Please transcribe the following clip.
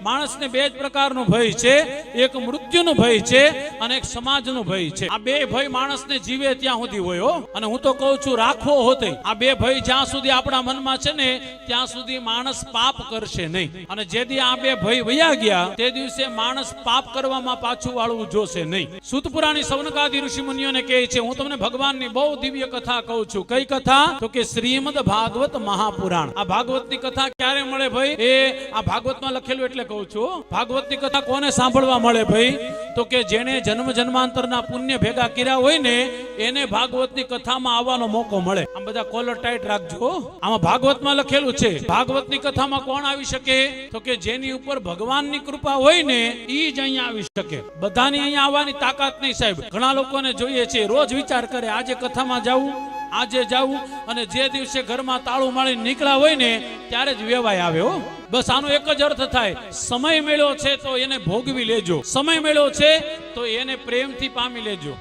માણસને બે જ પ્રકારનો ભય છે, એક મૃત્યુનો ભય છે અને એક સમાજનો ભય છે. આ બે ભય માણસને જીવે ત્યાં સુધી હોય હો. અને હું તો કહું છું રાખવો હોતે. આ બે ભય જ્યાં સુધી આપણા મનમાં છે ને ત્યાં સુધી માણસ પાપ કરશે નહીં. અને જે દી આ બે ભય વયા ગયા તે દિવસે માણસ પાપ કરવામાં પાછું વાળવું જોશે નહીં. સૂત પુરાણી સૌનકાદી ઋષિ મુનિઓને કહે છે, હું તમને ભગવાનની બહુ દિવ્ય કથા કહું છું. કઈ કથા? તો કે શ્રીમદ ભાગવત મહાપુરાણ. આ ભાગવતની કથા ક્યારે મળે ભાઈ? એ આ ભાગવતમાં લખેલું એટલે કહું છું. ભાગવતની કથા કોને સાંભળવા મળે ભાઈ? તો કે જેને જન્મ જન્માંતરના પુણ્ય ભેગા કર્યા હોય ને એને ભાગવતની કથામાં આવવાનો મોકો મળે. આમ બધા કોલર ટાઈટ રાખજો. આમાં ભાગવતમાં લખેલું છે. ભાગવતની કથામાં કોણ આવી શકે? તો કે જેની ઉપર ભગવાનની કૃપા હોય ને ઈ જ અહીંયા આવી શકે. બધાની અહીંયા આવવાની તાકાત નહીં સાહેબ. ઘણા લોકોને જોઈએ છે રોજ વિચાર કરે આજે કથામાં જાવું, આજે જાવું, અને જે દિવસે ઘરમાં તાળું મારીને નીકળ્યા હોય ને ત્યારે જ વેવાય આવે હો. બસ આનો એક જ અર્થ થાય, સમય મળ્યો છે તો એને ભોગવી લેજો, સમય મળ્યો છે તો એને પ્રેમથી પામી લેજો.